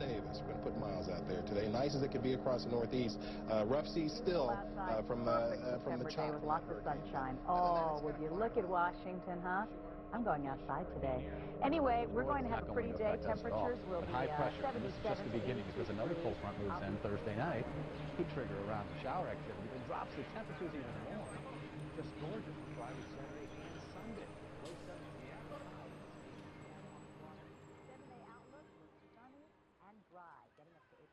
Davis. We're going to put Miles out there today. Nice as it could be across the Northeast. Rough seas still from the day with lots of sunshine. Oh, would you look at Washington, huh? I'm going outside today. Anyway, we're going to have a pretty day. Temperatures will be high pressure. 77 And this is just the beginning because another cold front moves in Thursday night. Could trigger around the shower activity. It drops the temperatures even more. Just gorgeous for Friday, Saturday, and Sunday. Low 70s the afternoon. 7-day outlook is sunny and dry, getting up to 8.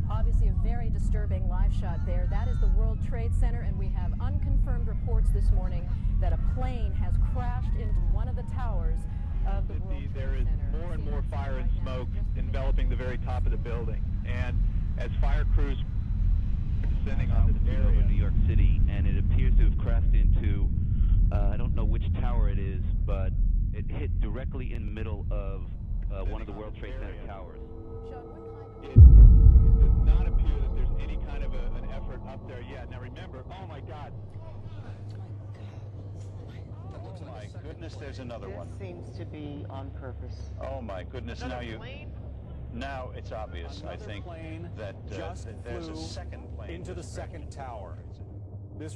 Obviously a very disturbing live shot there. That is the World Trade Center, and we have unconfirmed reports this morning that a plane has crashed into one of the towers of the World Trade Center. There is more and more fire and smoke enveloping the very top of the building, and as fire crews are descending on this area in New York City, and it appears to have crashed into, I don't know which tower it is, but it hit directly in the middle of one of the World Trade Center towers. Not appear that there's any kind of an effort up there yet. Now remember, oh my God. Oh my goodness, there's another one. This seems to be on purpose. Oh my goodness, now it's obvious, I think, that there's a second plane into the second tower. This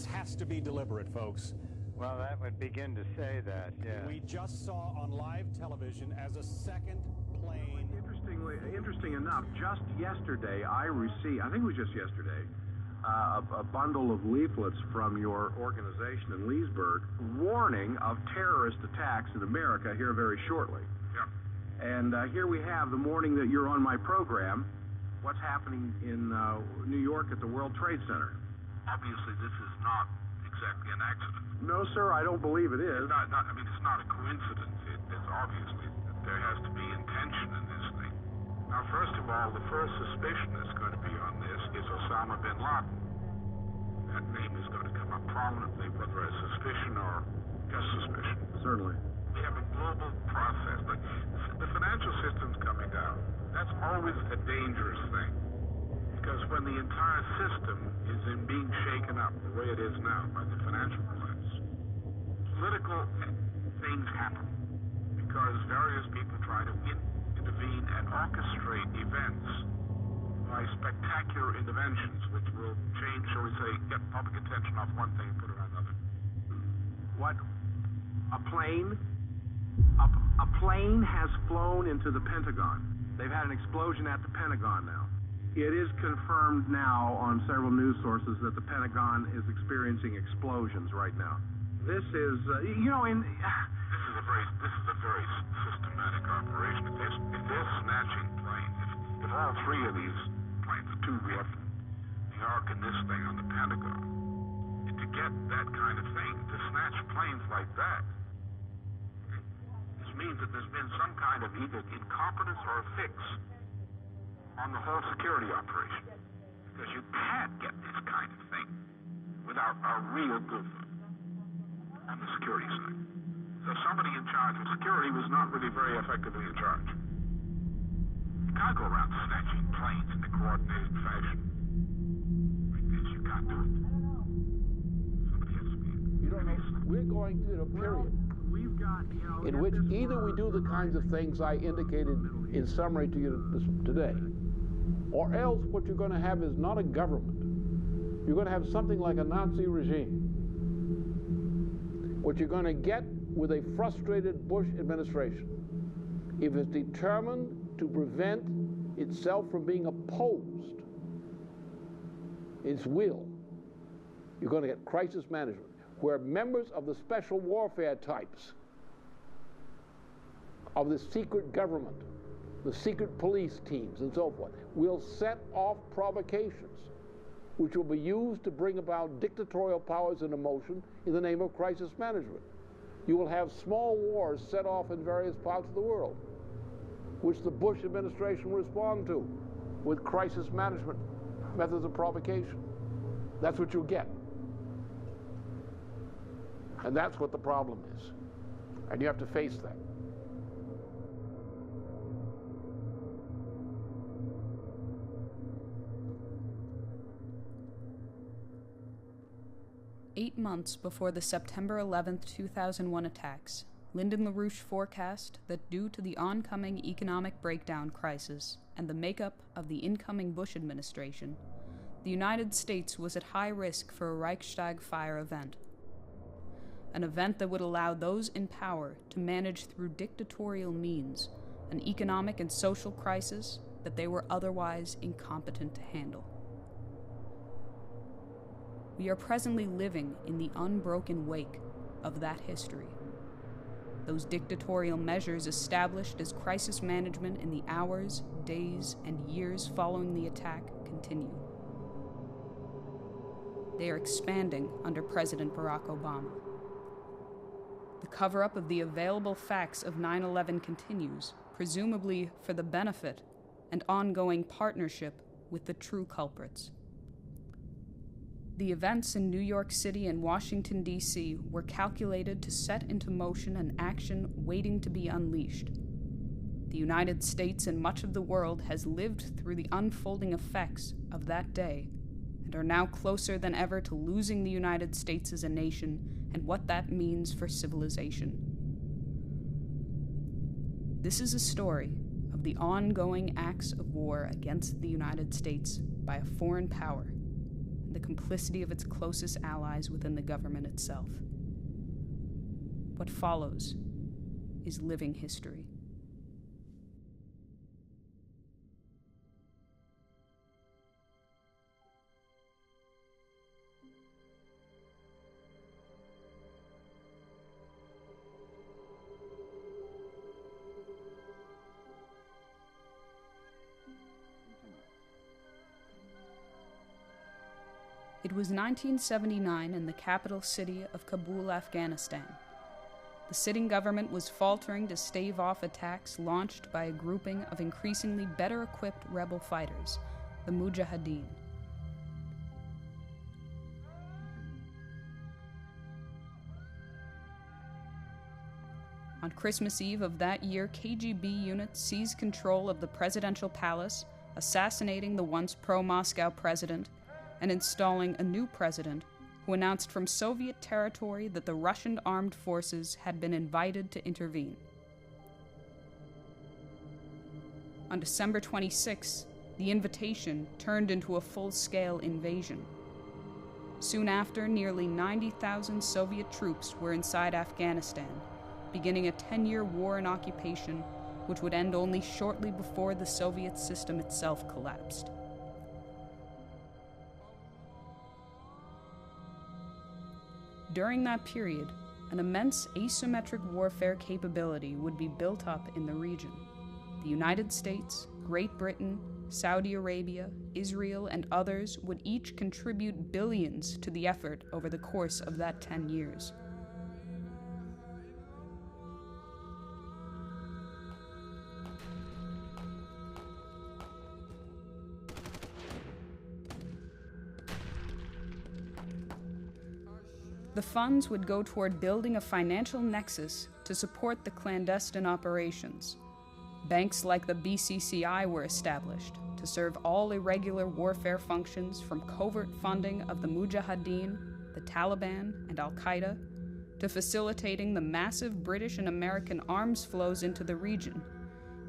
has to be deliberate, folks. Well, that would begin to say that, yeah. We just saw on live television as a second plane. Interesting enough, just yesterday I received, I think it was just yesterday, a bundle of leaflets from your organization in Leesburg warning of terrorist attacks in America here very shortly. Yeah. And here we have the morning that you're on my program, what's happening in New York at the World Trade Center. Obviously, this is not exactly an accident. No, sir, I don't believe it is. I mean, it's not a coincidence. It's obviously there has to be intention in this thing. Now, first of all, the first suspicion that's going to be on this is Osama bin Laden. That name is going to come up prominently, whether as suspicion or just suspicion. Certainly. We have a global process. Like, the financial system's coming down. That's always a dangerous thing. Because when the entire system is being shaken up the way it is now by the financial collapse, political things happen. Because various people try to intervene and orchestrate events by spectacular interventions, which will change, shall we say, get public attention off one thing and put it on another. What? A plane? A plane has flown into the Pentagon. They've had an explosion at the Pentagon now. It is confirmed now on several news sources that the Pentagon is experiencing explosions right now. This is, This is a very systematic operation. If they're snatching planes, if all three of these planes, the two we have, the Ark and this thing on the Pentagon, to get that kind of thing, to snatch planes like that, this means that there's been some kind of either incompetence or a fix on the whole security operation. Because you can't get this kind of thing without a real good on the security side. So somebody in charge of security was not really very effectively in charge. You can't go around snatching planes in a coordinated fashion. Like this, you can't do it. Somebody has to be. You don't know, we're going through a period in which either we do the kinds of things I indicated in summary to you today, or else what you're going to have is not a government. You're going to have something like a Nazi regime. What you're going to get with a frustrated Bush administration, if it's determined to prevent itself from being opposed, its will, you're going to get crisis management, where members of the special warfare types of the secret government, the secret police teams and so forth, will set off provocations which will be used to bring about dictatorial powers into motion in the name of crisis management. You will have small wars set off in various parts of the world, which the Bush administration will respond to with crisis management methods of provocation. That's what you'll get. And that's what the problem is. And you have to face that. 8 months before the September 11, 2001 attacks, Lyndon LaRouche forecast that due to the oncoming economic breakdown crisis and the makeup of the incoming Bush administration, the United States was at high risk for a Reichstag fire event. An event that would allow those in power to manage through dictatorial means an economic and social crisis that they were otherwise incompetent to handle. We are presently living in the unbroken wake of that history. Those dictatorial measures established as crisis management in the hours, days, and years following the attack continue. They are expanding under President Barack Obama. The cover-up of the available facts of 9/11 continues, presumably for the benefit and ongoing partnership with the true culprits. The events in New York City and Washington, D.C. were calculated to set into motion an action waiting to be unleashed. The United States and much of the world has lived through the unfolding effects of that day and are now closer than ever to losing the United States as a nation and what that means for civilization. This is a story of the ongoing acts of war against the United States by a foreign power, the complicity of its closest allies within the government itself. What follows is living history. It was 1979 in the capital city of Kabul, Afghanistan. The sitting government was faltering to stave off attacks launched by a grouping of increasingly better-equipped rebel fighters, the Mujahideen. On Christmas Eve of that year, KGB units seized control of the presidential palace, assassinating the once pro-Moscow president and installing a new president who announced from Soviet territory that the Russian armed forces had been invited to intervene. On December 26, the invitation turned into a full-scale invasion. Soon after, nearly 90,000 Soviet troops were inside Afghanistan, beginning a 10-year war and occupation which would end only shortly before the Soviet system itself collapsed. During that period, an immense asymmetric warfare capability would be built up in the region. The United States, Great Britain, Saudi Arabia, Israel, and others would each contribute billions to the effort over the course of that 10 years. The funds would go toward building a financial nexus to support the clandestine operations. Banks like the BCCI were established to serve all irregular warfare functions, from covert funding of the Mujahideen, the Taliban, and Al-Qaeda, to facilitating the massive British and American arms flows into the region,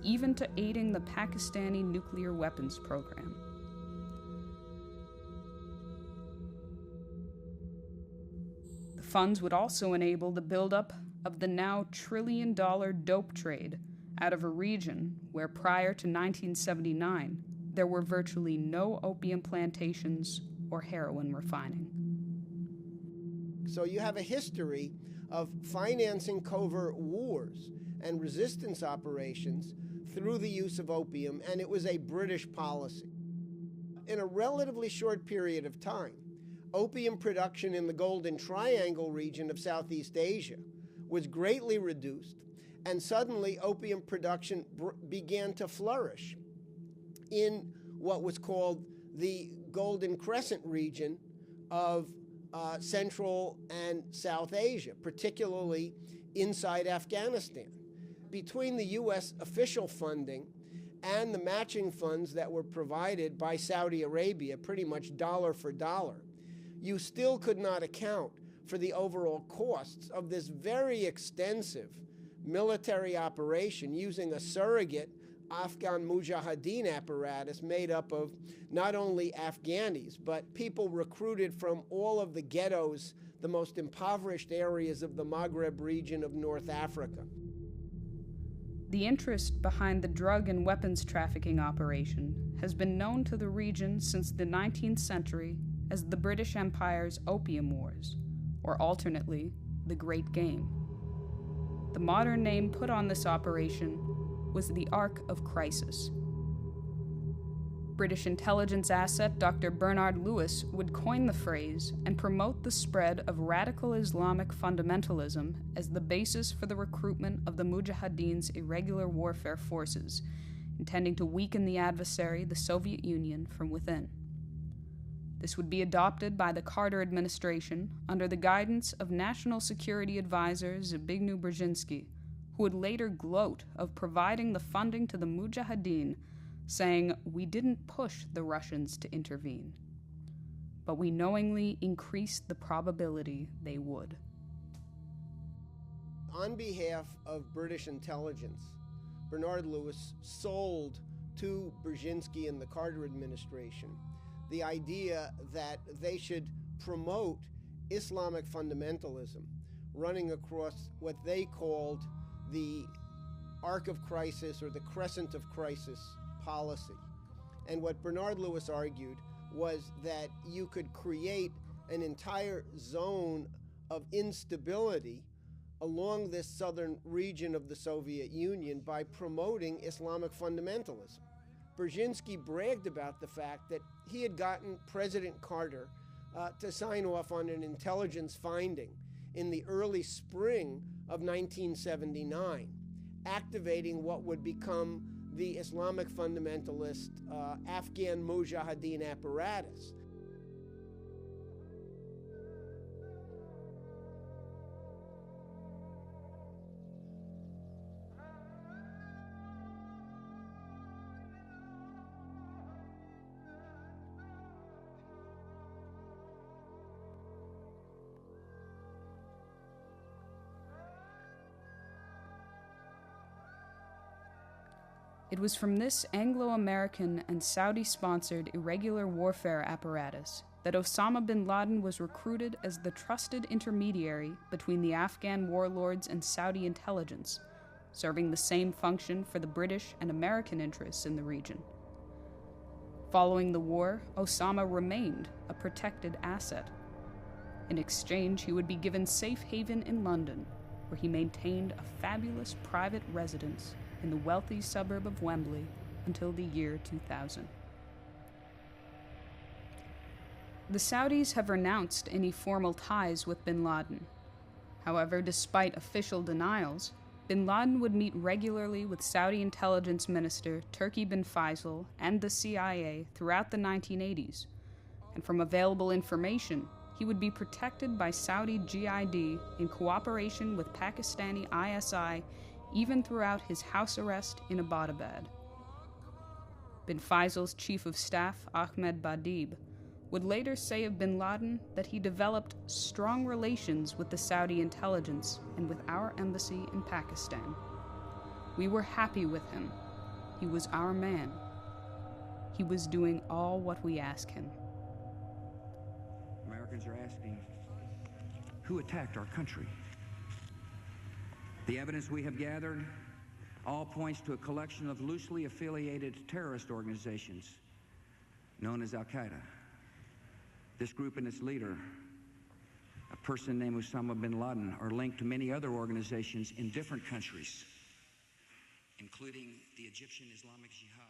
even to aiding the Pakistani nuclear weapons program. Funds would also enable the buildup of the now trillion-dollar dope trade out of a region where prior to 1979 there were virtually no opium plantations or heroin refining. So you have a history of financing covert wars and resistance operations through the use of opium, and it was a British policy. In a relatively short period of time, opium production in the Golden Triangle region of Southeast Asia was greatly reduced, and suddenly opium production began to flourish in what was called the Golden Crescent region of Central and South Asia, particularly inside Afghanistan. Between the U.S. official funding and the matching funds that were provided by Saudi Arabia, pretty much dollar for dollar, you still could not account for the overall costs of this very extensive military operation using a surrogate Afghan Mujahideen apparatus made up of not only Afghanis, but people recruited from all of the ghettos, the most impoverished areas of the Maghreb region of North Africa. The interest behind the drug and weapons trafficking operation has been known to the region since the 19th century as the British Empire's Opium Wars, or alternately, the Great Game. The modern name put on this operation was the Ark of Crisis. British intelligence asset Dr. Bernard Lewis would coin the phrase and promote the spread of radical Islamic fundamentalism as the basis for the recruitment of the Mujahideen's irregular warfare forces, intending to weaken the adversary, the Soviet Union, from within. This would be adopted by the Carter administration under the guidance of National Security Advisor Zbigniew Brzezinski, who would later gloat of providing the funding to the Mujahideen, saying, "We didn't push the Russians to intervene, but we knowingly increased the probability they would." On behalf of British intelligence, Bernard Lewis sold to Brzezinski and the Carter administration the idea that they should promote Islamic fundamentalism, running across what they called the Ark of Crisis or the Crescent of Crisis policy. And what Bernard Lewis argued was that you could create an entire zone of instability along this southern region of the Soviet Union by promoting Islamic fundamentalism. Brzezinski bragged about the fact that he had gotten President Carter to sign off on an intelligence finding in the early spring of 1979, activating what would become the Islamic fundamentalist Afghan Mujahideen apparatus. It was from this Anglo-American and Saudi-sponsored irregular warfare apparatus that Osama bin Laden was recruited as the trusted intermediary between the Afghan warlords and Saudi intelligence, serving the same function for the British and American interests in the region. Following the war, Osama remained a protected asset. In exchange, he would be given safe haven in London, where he maintained a fabulous private residence in the wealthy suburb of Wembley until the year 2000. The Saudis have renounced any formal ties with bin Laden. However, despite official denials, bin Laden would meet regularly with Saudi intelligence minister Turki bin Faisal and the CIA throughout the 1980s, and from available information, he would be protected by Saudi GID in cooperation with Pakistani ISI even throughout his house arrest in Abbottabad. Bin Faisal's chief of staff, Ahmed Badib, would later say of bin Laden that he developed strong relations with the Saudi intelligence and with our embassy in Pakistan. We were happy with him. He was our man. He was doing all what we asked him. Americans are asking, who attacked our country? The evidence we have gathered all points to a collection of loosely affiliated terrorist organizations known as Al-Qaeda. This group and its leader, a person named Osama bin Laden, are linked to many other organizations in different countries, including the Egyptian Islamic Jihad.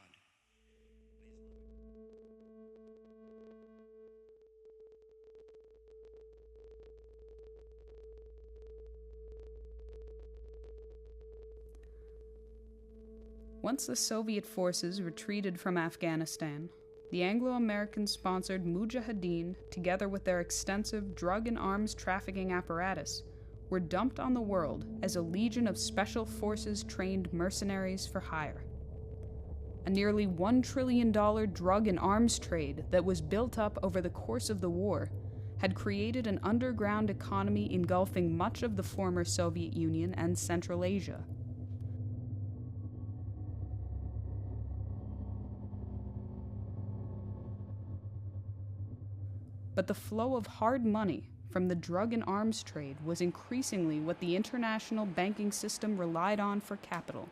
Once the Soviet forces retreated from Afghanistan, the Anglo-American-sponsored Mujahideen, together with their extensive drug and arms trafficking apparatus, were dumped on the world as a legion of special forces-trained mercenaries for hire. A nearly $1 trillion drug and arms trade that was built up over the course of the war had created an underground economy engulfing much of the former Soviet Union and Central Asia. But the flow of hard money from the drug and arms trade was increasingly what the international banking system relied on for capital.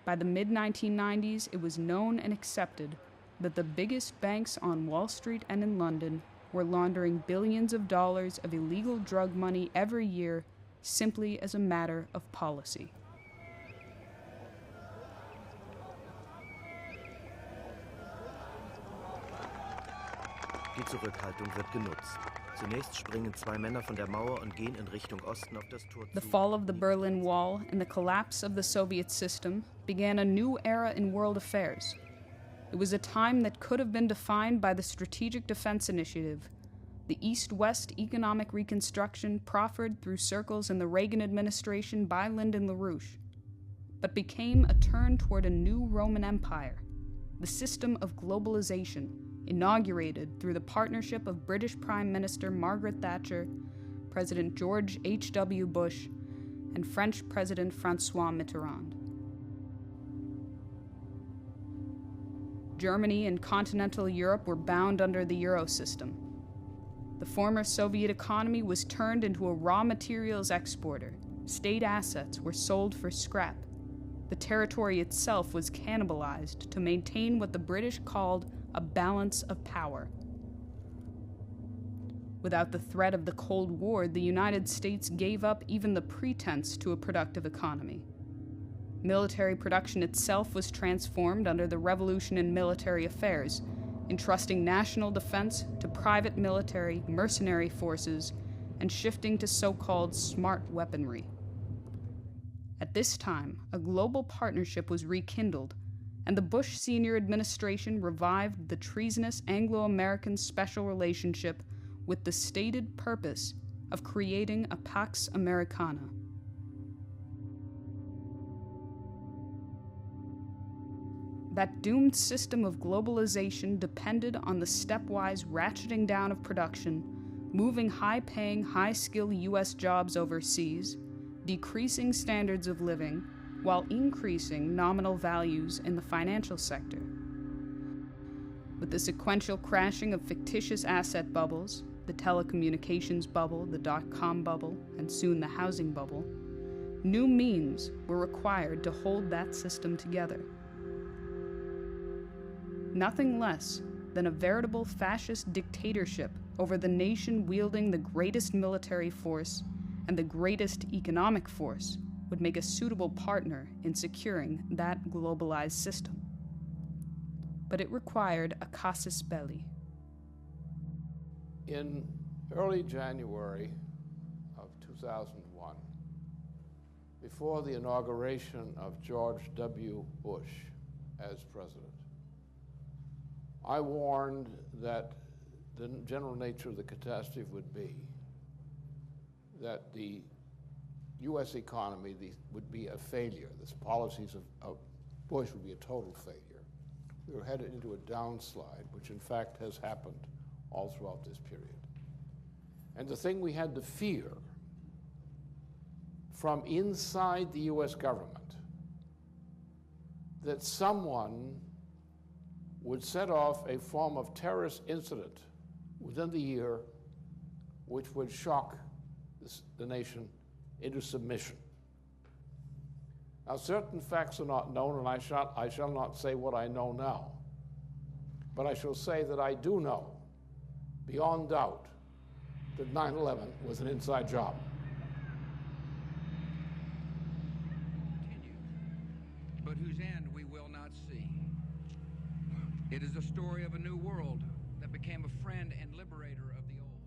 By the mid-1990s, it was known and accepted that the biggest banks on Wall Street and in London were laundering billions of dollars of illegal drug money every year simply as a matter of policy. Die Zurückhaltung wird genutzt. Zunächst springen zwei Männer von der Mauer und gehen in Richtung Osten auf das Tor zu. The fall of the Berlin Wall and the collapse of the Soviet system began a new era in world affairs. It was a time that could have been defined by the Strategic Defense Initiative, the East-West economic reconstruction proffered through circles in the Reagan administration by Lyndon LaRouche, but became a turn toward a new Roman Empire, the system of globalization, inaugurated through the partnership of British Prime Minister Margaret Thatcher, President George H.W. Bush, and French President François Mitterrand. Germany and continental Europe were bound under the Euro system. The former Soviet economy was turned into a raw materials exporter. State assets were sold for scrap. The territory itself was cannibalized to maintain what the British called a balance of power. Without the threat of the Cold War, the United States gave up even the pretense to a productive economy. Military production itself was transformed under the revolution in military affairs, entrusting national defense to private military, mercenary forces, and shifting to so-called smart weaponry. At this time, a global partnership was rekindled, and the Bush senior administration revived the treasonous Anglo-American special relationship with the stated purpose of creating a Pax Americana. That doomed system of globalization depended on the stepwise ratcheting down of production, moving high-paying, high-skill U.S. jobs overseas, decreasing standards of living, while increasing nominal values in the financial sector. With the sequential crashing of fictitious asset bubbles, the telecommunications bubble, the dot-com bubble, and soon the housing bubble, new means were required to hold that system together. Nothing less than a veritable fascist dictatorship over the nation wielding the greatest military force and the greatest economic force would make a suitable partner in securing that globalized system. But it required a casus belli. In early January of 2001, before the inauguration of George W. Bush as president, I warned that the general nature of the catastrophe would be that the U.S. economy would be a failure. The policies of Bush would be a total failure. We were headed into a downslide, which in fact has happened all throughout this period. And the thing we had to fear from inside the U.S. government, that someone would set off a form of terrorist incident within the year which would shock the nation into submission. Now, certain facts are not known, and I shall not say what I know now, but I shall say that I do know, beyond doubt, that 9/11 was an inside job. But whose end we will not see. It is the story of a new world that became a friend and liberator of the old.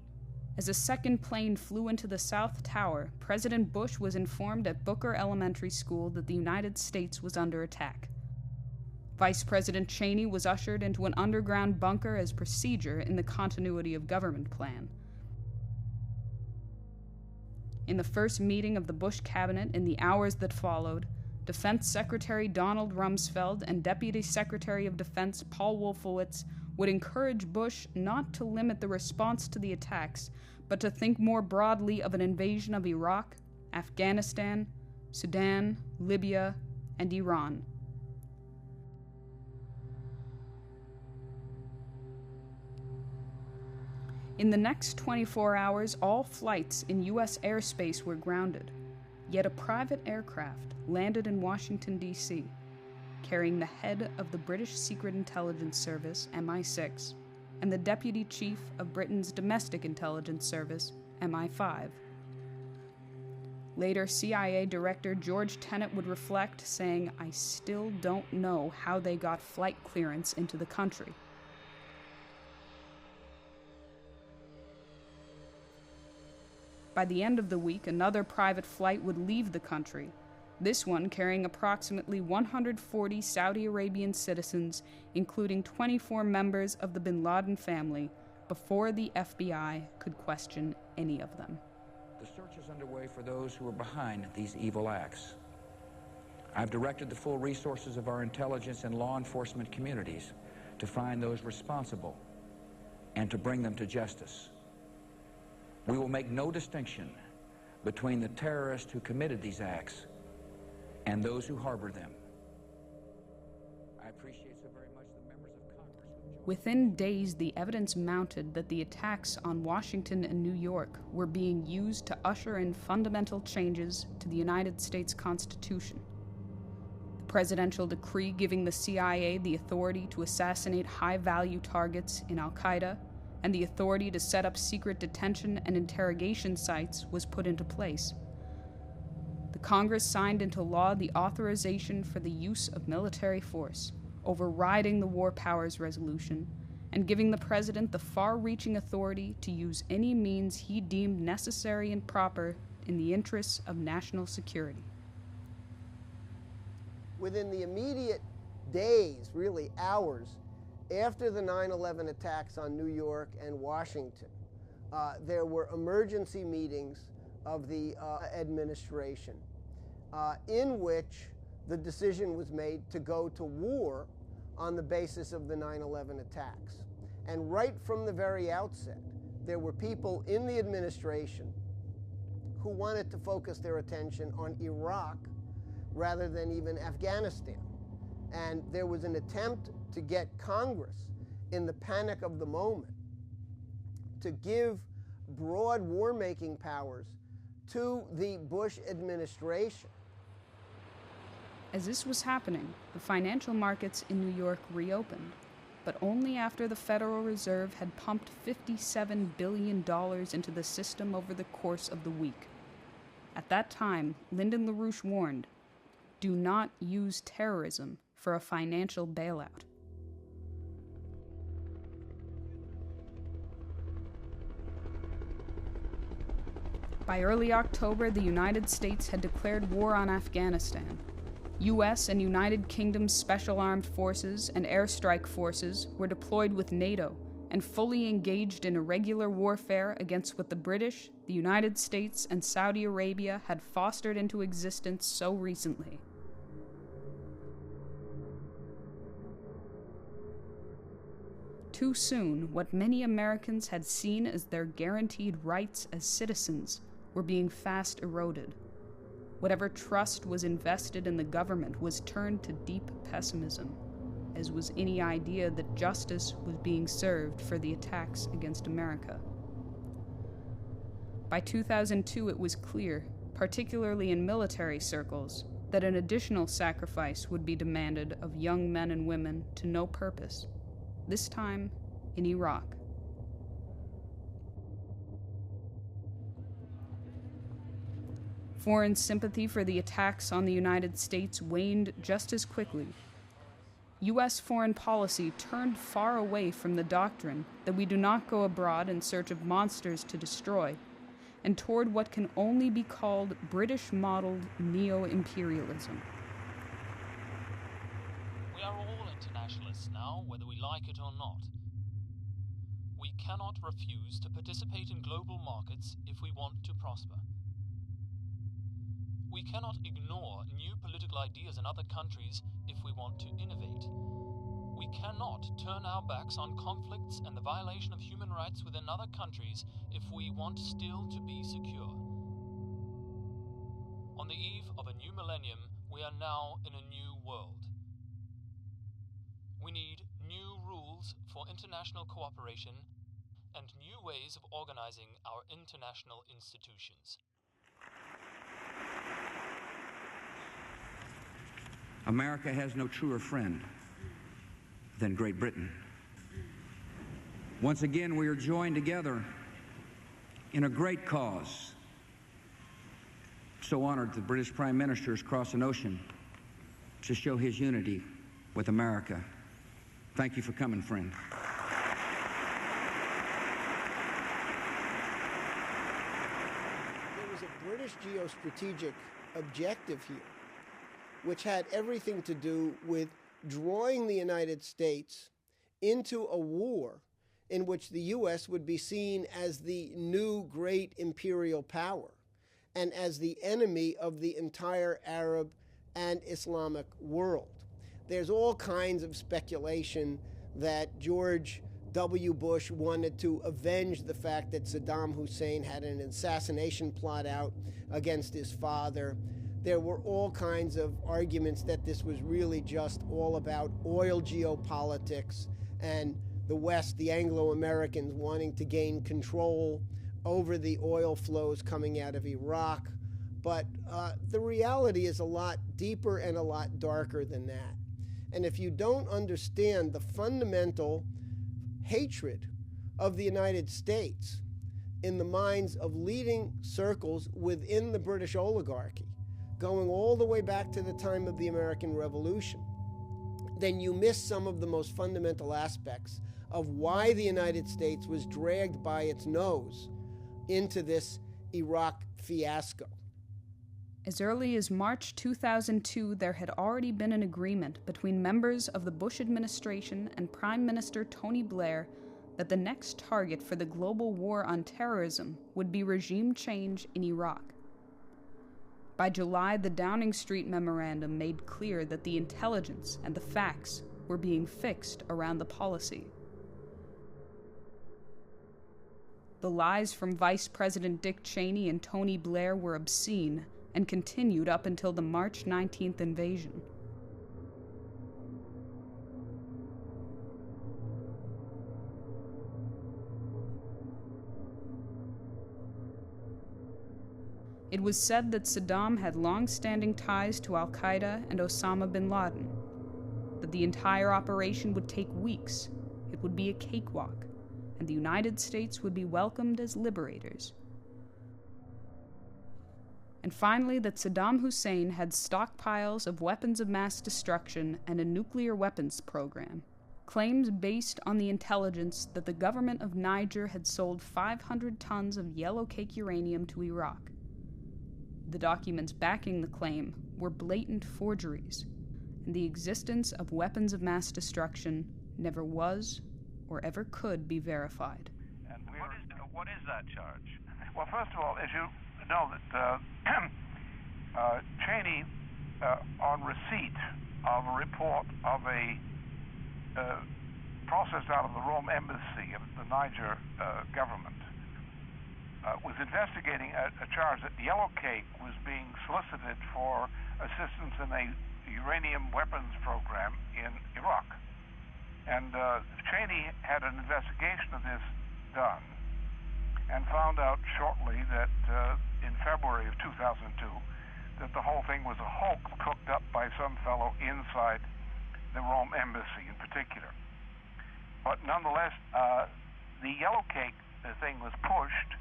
As a second plane flew into the South Tower, President Bush was informed at Booker Elementary School that the United States was under attack. Vice President Cheney was ushered into an underground bunker as procedure in the continuity of government plan. In the first meeting of the Bush cabinet in the hours that followed, Defense Secretary Donald Rumsfeld and Deputy Secretary of Defense Paul Wolfowitz would encourage Bush not to limit the response to the attacks, but to think more broadly of an invasion of Iraq, Afghanistan, Sudan, Libya, and Iran. In the next 24 hours, all flights in U.S. airspace were grounded, yet a private aircraft landed in Washington, D.C., carrying the head of the British Secret Intelligence Service, MI6, and the Deputy Chief of Britain's Domestic Intelligence Service, MI5. Later, CIA Director George Tenet would reflect, saying, "I still don't know how they got flight clearance into the country." By the end of the week, another private flight would leave the country, this one carrying approximately 140 Saudi Arabian citizens, including 24 members of the bin Laden family, before the FBI could question any of them. The search is underway for those who are behind these evil acts. I've directed the full resources of our intelligence and law enforcement communities to find those responsible and to bring them to justice. We will make no distinction between the terrorists who committed these acts and those who harbor them. I appreciate so very much the members of Congress. Within days, the evidence mounted that the attacks on Washington and New York were being used to usher in fundamental changes to the United States Constitution. The presidential decree giving the CIA the authority to assassinate high-value targets in Al-Qaeda and the authority to set up secret detention and interrogation sites was put into place. The Congress signed into law the authorization for the use of military force, overriding the War Powers Resolution, and giving the President the far-reaching authority to use any means he deemed necessary and proper in the interests of national security. Within the immediate days, really hours, after the 9/11 attacks on New York and Washington, there were emergency meetings of the administration in which the decision was made to go to war on the basis of the 9/11 attacks. And right from the very outset, there were people in the administration who wanted to focus their attention on Iraq rather than even Afghanistan. And there was an attempt to get Congress, in the panic of the moment, to give broad war-making powers to the Bush administration. As this was happening, the financial markets in New York reopened, but only after the Federal Reserve had pumped $57 billion into the system over the course of the week. At that time, Lyndon LaRouche warned, "Do not use terrorism for a financial bailout." By early October, the United States had declared war on Afghanistan. U.S. and United Kingdom Special Armed Forces and Airstrike Forces were deployed with NATO and fully engaged in irregular warfare against what the British, the United States, and Saudi Arabia had fostered into existence so recently. Too soon, what many Americans had seen as their guaranteed rights as citizens were being fast eroded. Whatever trust was invested in the government was turned to deep pessimism, as was any idea that justice was being served for the attacks against America. By 2002, it was clear, particularly in military circles, that an additional sacrifice would be demanded of young men and women to no purpose, this time in Iraq. Foreign sympathy for the attacks on the United States waned just as quickly. U.S. foreign policy turned far away from the doctrine that we do not go abroad in search of monsters to destroy, and toward what can only be called British-modeled neo-imperialism. We are all internationalists now, whether we like it or not. We cannot refuse to participate in global markets if we want to prosper. We cannot ignore new political ideas in other countries if we want to innovate. We cannot turn our backs on conflicts and the violation of human rights within other countries if we want still to be secure. On the eve of a new millennium, we are now in a new world. We need new rules for international cooperation and new ways of organizing our international institutions. America has no truer friend than Great Britain. Once again, we are joined together in a great cause. So honored the British Prime Minister has crossed an ocean to show his unity with America. Thank you for coming, friend. There was a British geostrategic objective here, which had everything to do with drawing the United States into a war in which the U.S. would be seen as the new great imperial power and as the enemy of the entire Arab and Islamic world. There's all kinds of speculation that George W. Bush wanted to avenge the fact that Saddam Hussein had an assassination plot out against his father. There were all kinds of arguments that this was really just all about oil geopolitics and the West, the Anglo-Americans, wanting to gain control over the oil flows coming out of Iraq. But the reality is a lot deeper and a lot darker than that. And if you don't understand the fundamental hatred of the United States in the minds of leading circles within the British oligarchy, going all the way back to the time of the American Revolution, then you miss some of the most fundamental aspects of why the United States was dragged by its nose into this Iraq fiasco. As early as March 2002, there had already been an agreement between members of the Bush administration and Prime Minister Tony Blair that the next target for the global war on terrorism would be regime change in Iraq. By July, the Downing Street Memorandum made clear that the intelligence and the facts were being fixed around the policy. The lies from Vice President Dick Cheney and Tony Blair were obscene and continued up until the March 19th invasion. It was said that Saddam had long-standing ties to al-Qaeda and Osama bin Laden, that the entire operation would take weeks, it would be a cakewalk, and the United States would be welcomed as liberators. And finally, that Saddam Hussein had stockpiles of weapons of mass destruction and a nuclear weapons program, claims based on the intelligence that the government of Niger had sold 500 tons of yellow cake uranium to Iraq. The documents backing the claim were blatant forgeries, and the existence of weapons of mass destruction never was or ever could be verified. And what is that charge? Well, first of all, as you know, that Cheney, on receipt of a report of a process out of the Rome embassy of the Niger government, was investigating a charge that Yellow Cake was being solicited for assistance in a uranium weapons program in Iraq. And Cheney had an investigation of this done and found out shortly that in February of 2002 that the whole thing was a hoax cooked up by some fellow inside the Rome embassy in particular. But nonetheless, the Yellow Cake thing was pushed,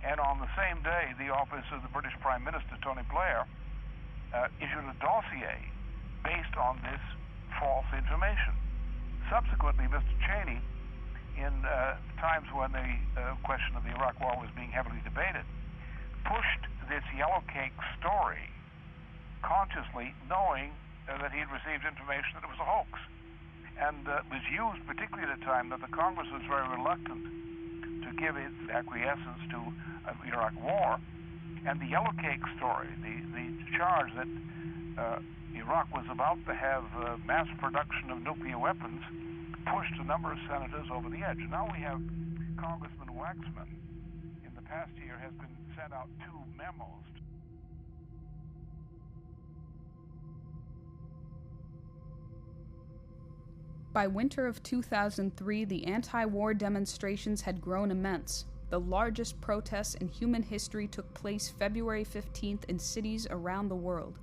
and on the same day, the office of the British Prime Minister, Tony Blair, issued a dossier based on this false information. Subsequently, Mr. Cheney, in times when the question of the Iraq War was being heavily debated, pushed this Yellow Cake story consciously, knowing that he had received information that it was a hoax, and was used particularly at a time that the Congress was very reluctant to give its acquiescence to the Iraq War. And the Yellow Cake story, the charge that Iraq was about to have mass production of nuclear weapons, pushed a number of senators over the edge. Now we have Congressman Waxman, in the past year, has been sent out 2 memos. By winter of 2003, the anti-war demonstrations had grown immense. The largest protests in human history took place February 15th in cities around the world.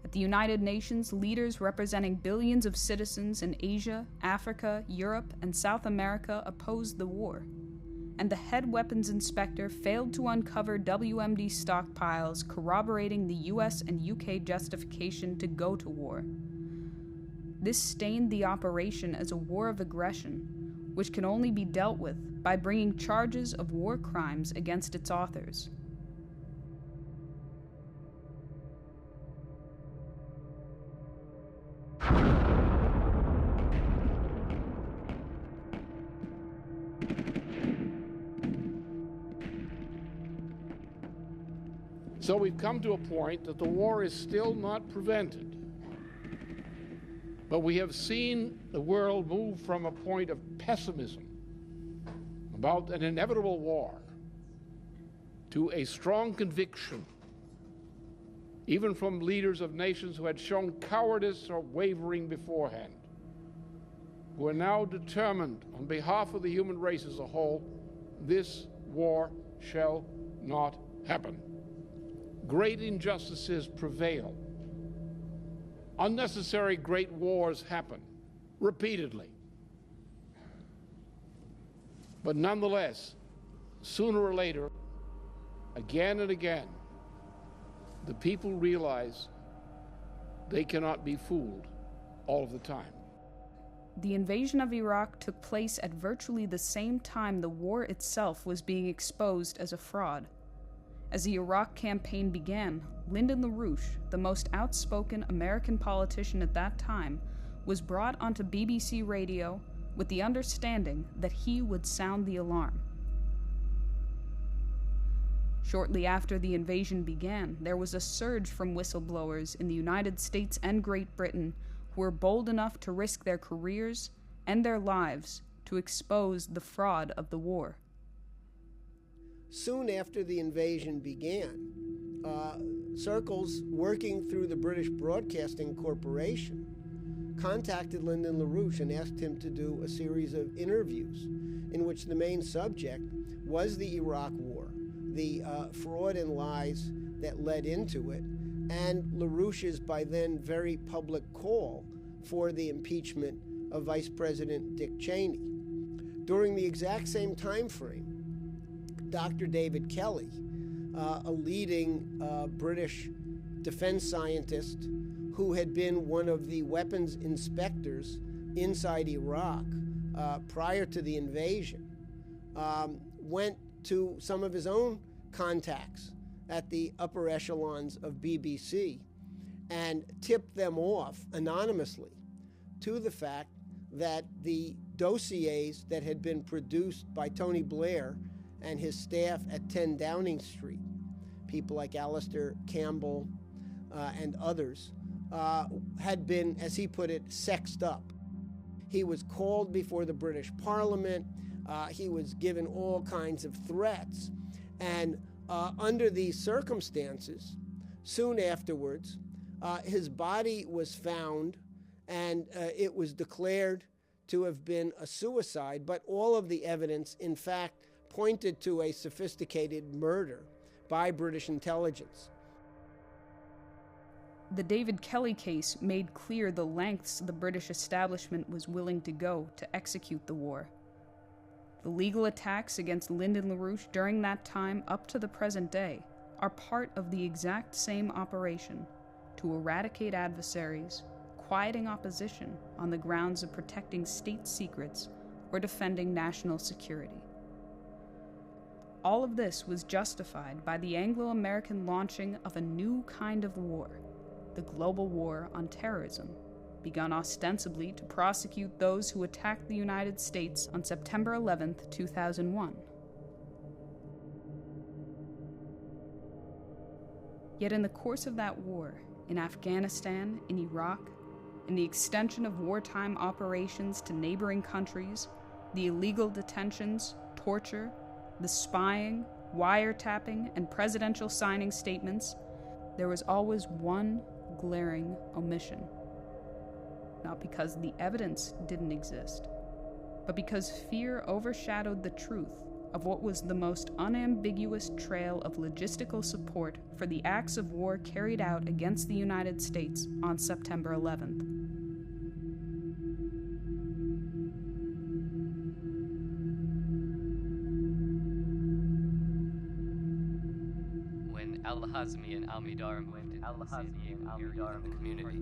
At the United Nations, leaders representing billions of citizens in Asia, Africa, Europe, and South America opposed the war. And the head weapons inspector failed to uncover WMD stockpiles corroborating the US and UK justification to go to war. This stained the operation as a war of aggression, which can only be dealt with by bringing charges of war crimes against its authors. So we've come to a point that the war is still not prevented. But we have seen the world move from a point of pessimism about an inevitable war to a strong conviction, even from leaders of nations who had shown cowardice or wavering beforehand, who are now determined on behalf of the human race as a whole, this war shall not happen. Great injustices prevail. Unnecessary great wars happen repeatedly. But nonetheless, sooner or later, again and again, the people realize they cannot be fooled all of the time. The invasion of Iraq took place at virtually the same time the war itself was being exposed as a fraud. As the Iraq campaign began, Lyndon LaRouche, the most outspoken American politician at that time, was brought onto BBC radio with the understanding that he would sound the alarm. Shortly after the invasion began, there was a surge from whistleblowers in the United States and Great Britain who were bold enough to risk their careers and their lives to expose the fraud of the war. Soon after the invasion began, circles working through the British Broadcasting Corporation contacted Lyndon LaRouche and asked him to do a series of interviews in which the main subject was the Iraq War, the fraud and lies that led into it, and LaRouche's by then very public call for the impeachment of Vice President Dick Cheney. During the exact same time frame, Dr. David Kelly, a leading British defense scientist who had been one of the weapons inspectors inside Iraq prior to the invasion, went to some of his own contacts at the upper echelons of BBC and tipped them off anonymously to the fact that the dossiers that had been produced by Tony Blair and his staff at 10 Downing Street, people like Alistair Campbell and others, had been, as he put it, sexed up. He was called before the British Parliament. He was given all kinds of threats. And under these circumstances, soon afterwards, his body was found and it was declared to have been a suicide, but all of the evidence, in fact, pointed to a sophisticated murder by British intelligence. The David Kelly case made clear the lengths the British establishment was willing to go to execute the war. The legal attacks against Lyndon LaRouche during that time up to the present day are part of the exact same operation to eradicate adversaries, quieting opposition on the grounds of protecting state secrets or defending national security. All of this was justified by the Anglo-American launching of a new kind of war, the global war on terrorism, begun ostensibly to prosecute those who attacked the United States on September 11, 2001. Yet in the course of that war, in Afghanistan, in Iraq, in the extension of wartime operations to neighboring countries, the illegal detentions, torture, the spying, wiretapping, and presidential signing statements, there was always one glaring omission. Not because the evidence didn't exist, but because fear overshadowed the truth of what was the most unambiguous trail of logistical support for the acts of war carried out against the United States on September 11th. When Al-Hazmi and Al-Midar moved into the community,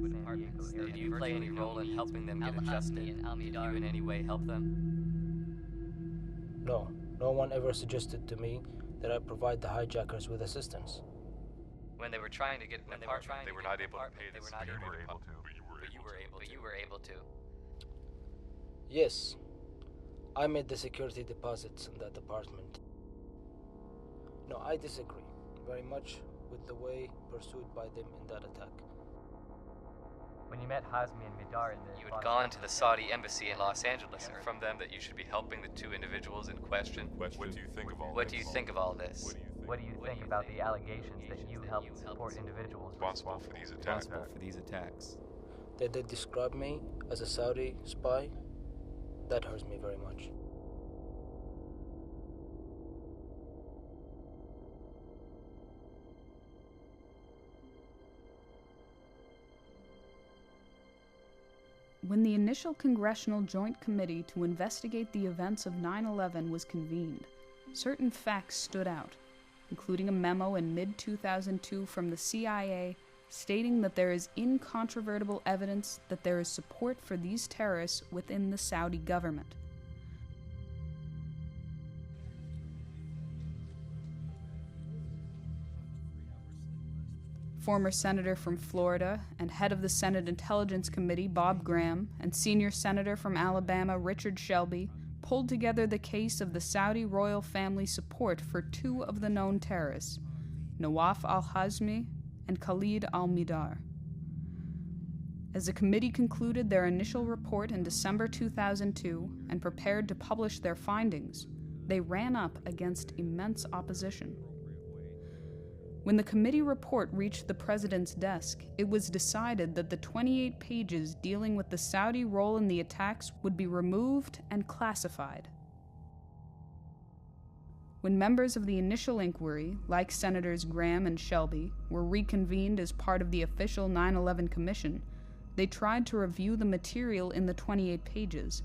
did you play any role in helping them get adjusted? Did you in any way help them? No. No one ever suggested to me that I provide the hijackers with assistance. When they were trying to get an apartment, they were not able to pay the security deposit, but you were able to. Yes. I made the security deposits in that apartment. No, I disagree very much with the way pursued by them in that attack. When you met Hazmi and Midar in the... You had gone to the Saudi embassy in Los Angeles and from them that you should be helping the two individuals in question. What do you think of all this? What do you think of all this? What do you think about the allegations that you helped support individuals responsible for these attacks? That they describe me as a Saudi spy? That hurts me very much. When the initial Congressional Joint Committee to investigate the events of 9/11 was convened, certain facts stood out, including a memo in mid-2002 from the CIA stating that there is incontrovertible evidence that there is support for these terrorists within the Saudi government. Former Senator from Florida and head of the Senate Intelligence Committee, Bob Graham, and senior Senator from Alabama, Richard Shelby, pulled together the case of the Saudi royal family support for two of the known terrorists, Nawaf al-Hazmi and Khalid al-Midar. As the committee concluded their initial report in December 2002 and prepared to publish their findings, they ran up against immense opposition. When the committee report reached the president's desk, it was decided that the 28 pages dealing with the Saudi role in the attacks would be removed and classified. When members of the initial inquiry, like Senators Graham and Shelby, were reconvened as part of the official 9/11 Commission, they tried to review the material in the 28 pages,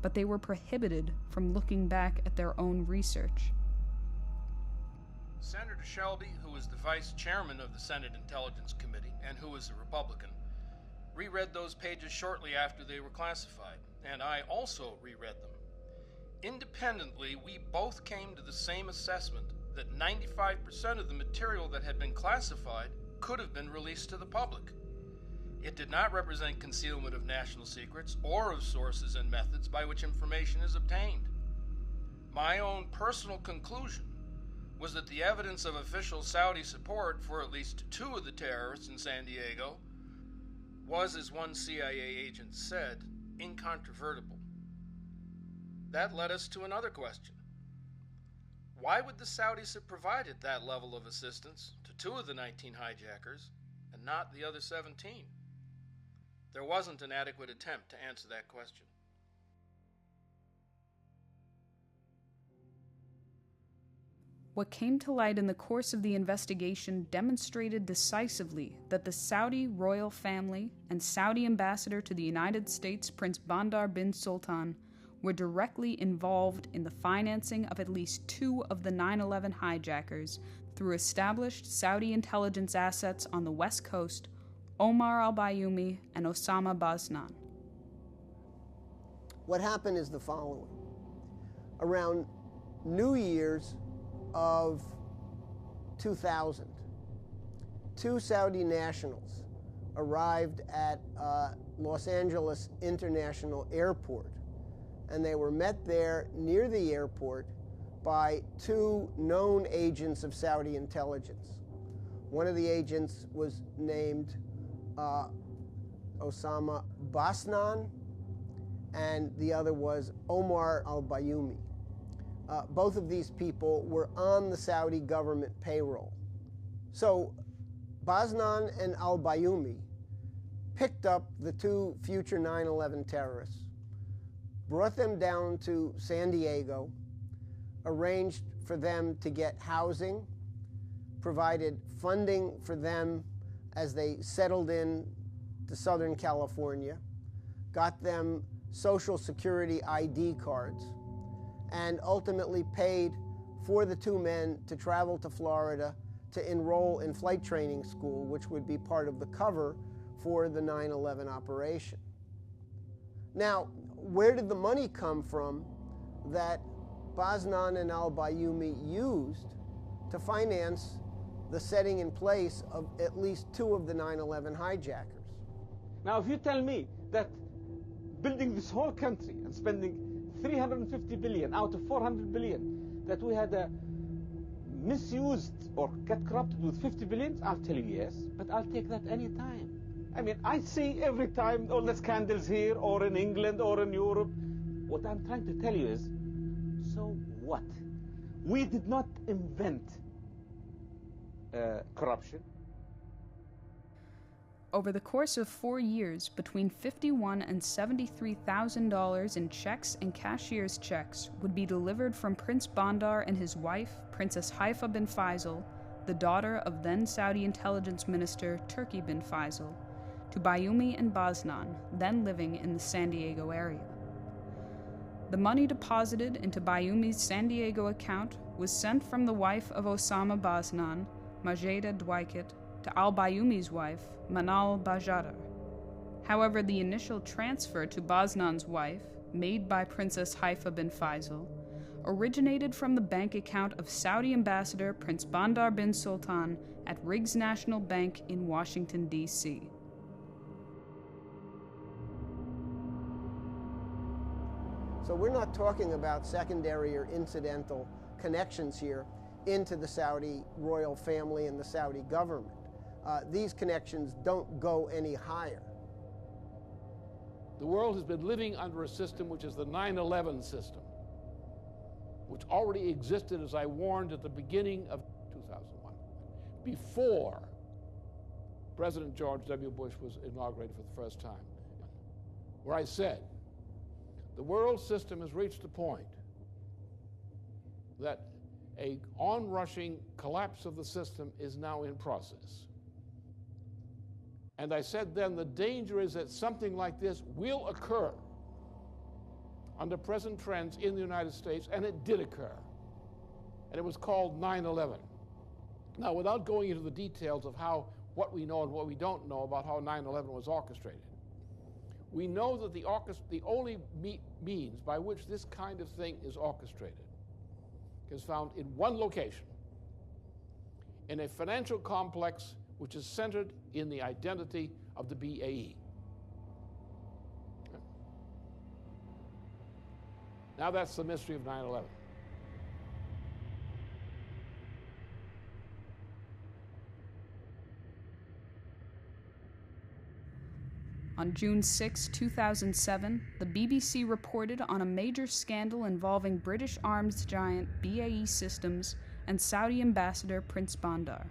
but they were prohibited from looking back at their own research. Senator Shelby, who was the vice chairman of the Senate Intelligence Committee and who was a Republican, reread those pages shortly after they were classified, and I also reread them. Independently, we both came to the same assessment that 95% of the material that had been classified could have been released to the public. It did not represent concealment of national secrets or of sources and methods by which information is obtained. My own personal conclusion was that the evidence of official Saudi support for at least two of the terrorists in San Diego was, as one CIA agent said, incontrovertible. That led us to another question. Why would the Saudis have provided that level of assistance to two of the 19 hijackers and not the other 17? There wasn't an adequate attempt to answer that question. What came to light in the course of the investigation demonstrated decisively that the Saudi royal family and Saudi ambassador to the United States, Prince Bandar bin Sultan, were directly involved in the financing of at least two of the 9/11 hijackers through established Saudi intelligence assets on the West Coast, Omar al-Bayoumi and Osama Basnan. What happened is the following. Around New Year's of 2000, two Saudi nationals arrived at Los Angeles International Airport, and they were met there near the airport by two known agents of Saudi intelligence. One of the agents was named Osama Basnan, and the other was Omar al-Bayoumi. Both of these people were on the Saudi government payroll. So Basnan and al-Bayoumi picked up the two future 9/11 terrorists, brought them down to San Diego, arranged for them to get housing, provided funding for them as they settled in to Southern California, got them Social Security ID cards, and ultimately paid for the two men to travel to Florida to enroll in flight training school, which would be part of the cover for the 9/11 operation. Now, where did the money come from that Basnan and al-Bayoumi used to finance the setting in place of at least two of the 9/11 hijackers? Now, if you tell me that building this whole country and spending 350 billion out of 400 billion, that we had misused or got corrupted with 50 billion, I'll tell you yes, but I'll take that any time. I mean, I see every time all the scandals here or in England or in Europe. What I'm trying to tell you is, so what? We did not invent corruption. Over the course of 4 years, between $51,000 and $73,000 in checks and cashier's checks would be delivered from Prince Bandar and his wife, Princess Haifa bin Faisal, the daughter of then Saudi intelligence minister Turki bin Faisal, to Bayoumi and Basnan, then living in the San Diego area. The money deposited into Bayoumi's San Diego account was sent from the wife of Osama Basnan, Majeda Dwight, to al-Bayoumi's wife, Manal Bajadar. However, the initial transfer to Basnan's wife, made by Princess Haifa bin Faisal, originated from the bank account of Saudi ambassador Prince Bandar bin Sultan at Riggs National Bank in Washington, D.C. So we're not talking about secondary or incidental connections here into the Saudi royal family and the Saudi government. These connections don't go any higher. The world has been living under a system which is the 9/11 system, which already existed, as I warned, at the beginning of 2001, before President George W. Bush was inaugurated for the first time, where I said, the world system has reached a point that an onrushing collapse of the system is now in process. And I said then the danger is that something like this will occur under present trends in the United States, and it did occur. And it was called 9/11. Now, without going into the details of what we know and what we don't know about how 9/11 was orchestrated, we know that the only means by which this kind of thing is orchestrated is found in one location, in a financial complex which is centered in the identity of the BAE. Now that's the mystery of 9/11. On June 6, 2007, the BBC reported on a major scandal involving British arms giant BAE Systems and Saudi ambassador Prince Bandar.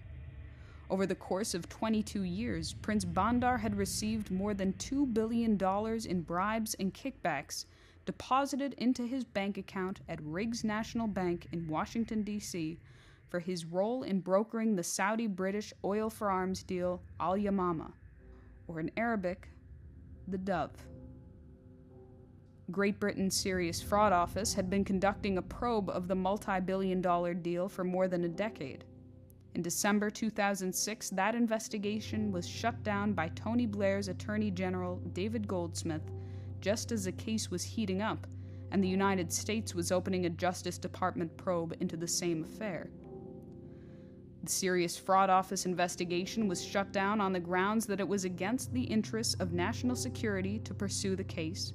Over the course of 22 years, Prince Bandar had received more than $2 billion in bribes and kickbacks deposited into his bank account at Riggs National Bank in Washington, D.C., for his role in brokering the Saudi-British oil for arms deal Al-Yamama, or in Arabic, the Dove. Great Britain's Serious Fraud Office had been conducting a probe of the multi-billion-dollar deal for more than a decade. In December 2006, that investigation was shut down by Tony Blair's Attorney General David Goldsmith, just as the case was heating up, and the United States was opening a Justice Department probe into the same affair. The Serious Fraud Office investigation was shut down on the grounds that it was against the interests of national security to pursue the case,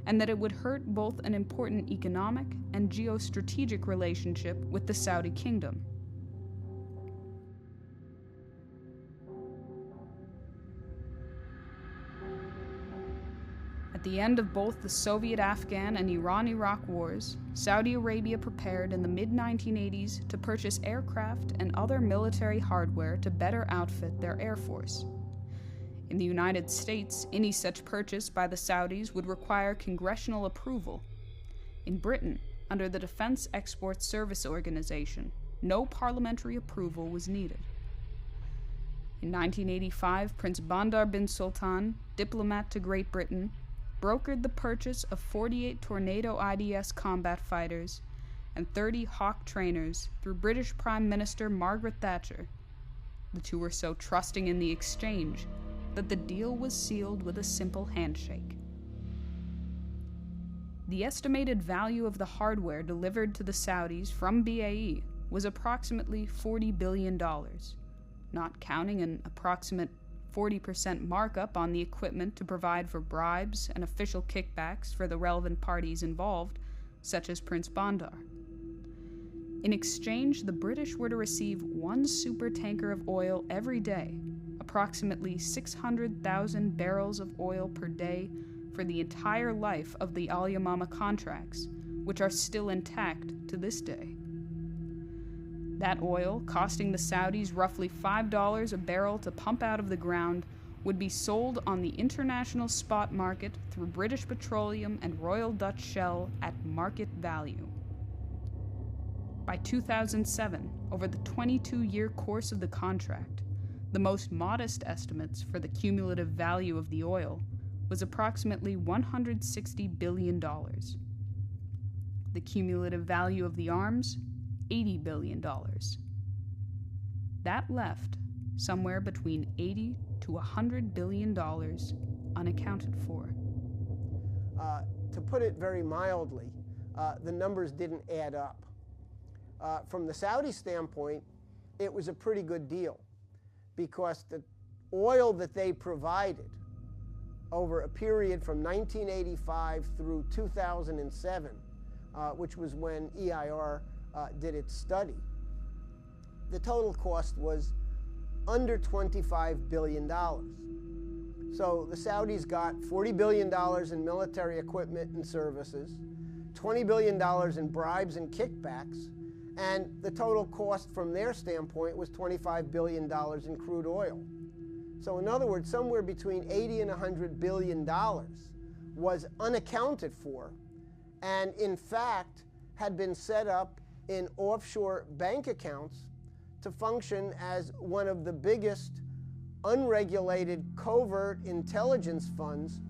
and that it would hurt both an important economic and geostrategic relationship with the Saudi kingdom. At the end of both the Soviet-Afghan and Iran-Iraq wars, Saudi Arabia prepared in the mid-1980s to purchase aircraft and other military hardware to better outfit their air force. In the United States, any such purchase by the Saudis would require congressional approval. In Britain, under the Defense Export Service Organization, no parliamentary approval was needed. In 1985, Prince Bandar bin Sultan, diplomat to Great Britain, brokered the purchase of 48 Tornado IDS combat fighters and 30 Hawk trainers through British Prime Minister Margaret Thatcher. The two were so trusting in the exchange that the deal was sealed with a simple handshake. The estimated value of the hardware delivered to the Saudis from BAE was approximately $40 billion, not counting an approximate 40% markup on the equipment to provide for bribes and official kickbacks for the relevant parties involved, such as Prince Bandar. In exchange, the British were to receive one supertanker of oil every day, approximately 600,000 barrels of oil per day for the entire life of the Al Yamama contracts, which are still intact to this day. That oil, costing the Saudis roughly $5 a barrel to pump out of the ground, would be sold on the international spot market through British Petroleum and Royal Dutch Shell at market value. By 2007, over the 22-year course of the contract, the most modest estimates for the cumulative value of the oil was approximately $160 billion. The cumulative value of the arms, $80 billion. That left somewhere between $80 to $100 billion unaccounted for. To put it very mildly, the numbers didn't add up. From the Saudi standpoint, it was a pretty good deal because the oil that they provided over a period from 1985 through 2007, which was when EIR did its study, the total cost was under $25 billion. So the Saudis got $40 billion in military equipment and services, $20 billion in bribes and kickbacks, and the total cost from their standpoint was $25 billion in crude oil. So in other words, somewhere between $80 and $100 billion was unaccounted for, and in fact had been set up in offshore bank accounts to function as one of the biggest unregulated covert intelligence funds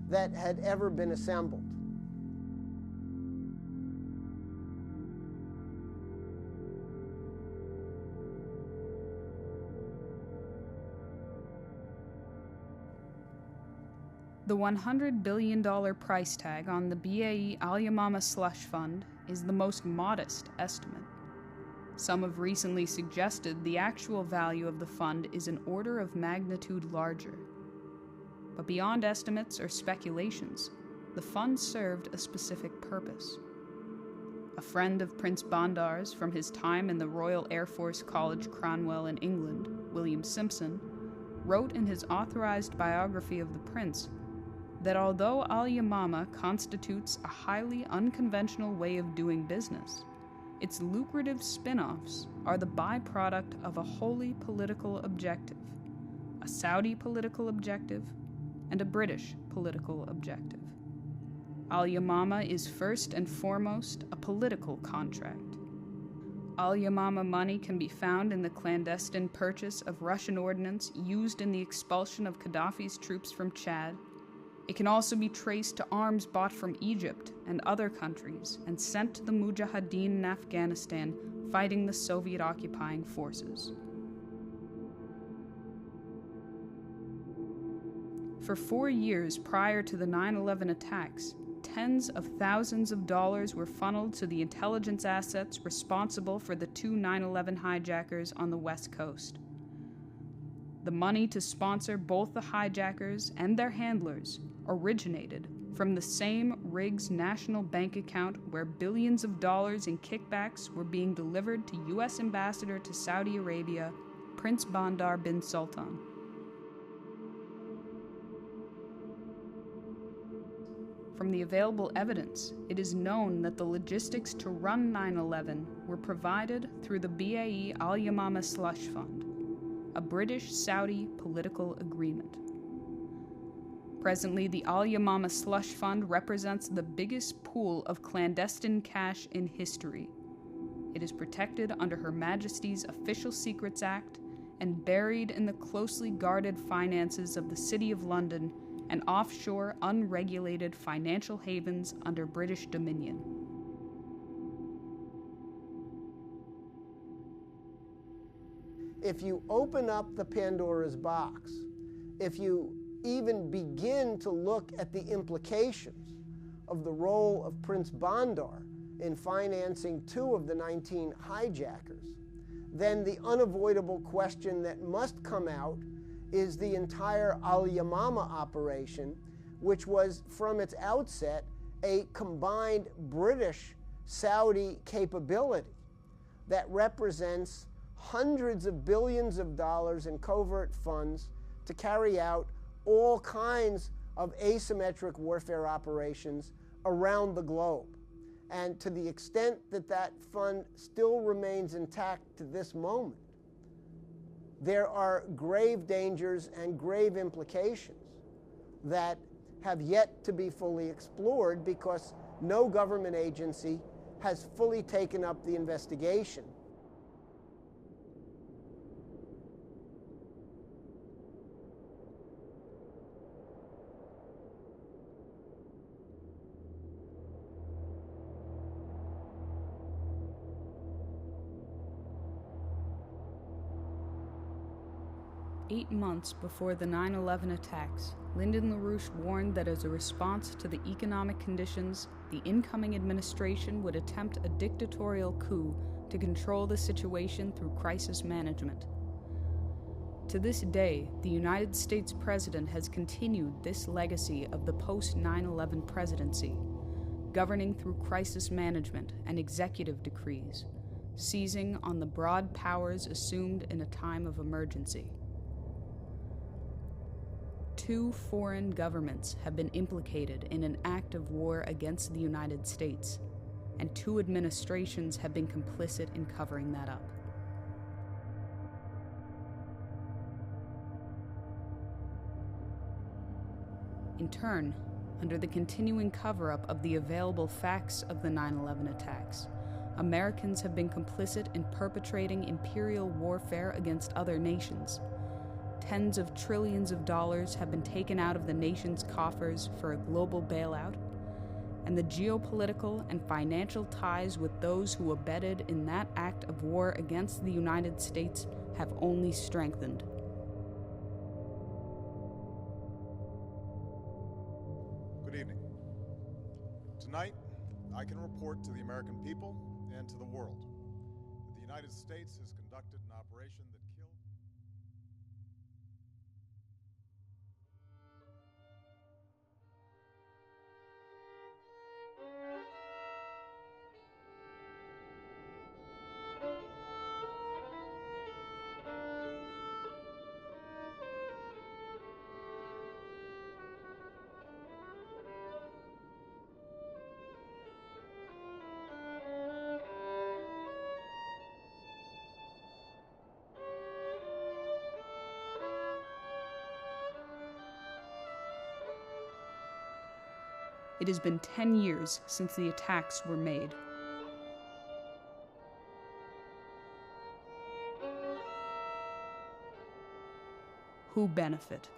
that had ever been assembled. The $100 billion price tag on the BAE Al Yamama slush fund is the most modest estimate. Some have recently suggested the actual value of the fund is an order of magnitude larger. But beyond estimates or speculations, the fund served a specific purpose. A friend of Prince Bandar's from his time in the Royal Air Force College Cranwell in England, William Simpson, wrote in his authorized biography of the prince that although Al Yamama constitutes a highly unconventional way of doing business, its lucrative spin-offs are the byproduct of a wholly political objective, a Saudi political objective, and a British political objective. Al Yamama is first and foremost a political contract. Al Yamama money can be found in the clandestine purchase of Russian ordnance used in the expulsion of Gaddafi's troops from Chad. It can also be traced to arms bought from Egypt and other countries and sent to the Mujahideen in Afghanistan fighting the Soviet occupying forces. For 4 years prior to the 9/11 attacks, tens of thousands of dollars were funneled to the intelligence assets responsible for the 2 9/11 hijackers on the West Coast. The money to sponsor both the hijackers and their handlers originated from the same Riggs national bank account where billions of dollars in kickbacks were being delivered to U.S. Ambassador to Saudi Arabia, Prince Bandar bin Sultan. From the available evidence, it is known that the logistics to run 9/11 were provided through the BAE Al Yamama Slush Fund, a British-Saudi political agreement. Presently, the Al Yamama Slush Fund represents the biggest pool of clandestine cash in history. It is protected under Her Majesty's Official Secrets Act and buried in the closely guarded finances of the City of London and offshore, unregulated financial havens under British dominion. If you open up the Pandora's box, if you even begin to look at the implications of the role of Prince Bandar in financing 2 of the 19 hijackers, then the unavoidable question that must come out is the entire Al Yamama operation, which was from its outset a combined British-Saudi capability that represents hundreds of billions of dollars in covert funds to carry out all kinds of asymmetric warfare operations around the globe. And to the extent that that fund still remains intact to this moment, there are grave dangers and grave implications that have yet to be fully explored because no government agency has fully taken up the investigation. Eight months before the 9/11 attacks, Lyndon LaRouche warned that as a response to the economic conditions, the incoming administration would attempt a dictatorial coup to control the situation through crisis management. To this day, the United States president has continued this legacy of the post-9/11 presidency, governing through crisis management and executive decrees, seizing on the broad powers assumed in a time of emergency. 2 foreign governments have been implicated in an act of war against the United States, and 2 administrations have been complicit in covering that up. In turn, under the continuing cover-up of the available facts of the 9/11 attacks, Americans have been complicit in perpetrating imperial warfare against other nations. Tens of trillions of dollars have been taken out of the nation's coffers for a global bailout, and the geopolitical and financial ties with those who abetted in that act of war against the United States have only strengthened. Good evening. Tonight, I can report to the American people and to the world that the United States has conducted an operation that killed... It has been 10 years since the attacks were made. Who benefit?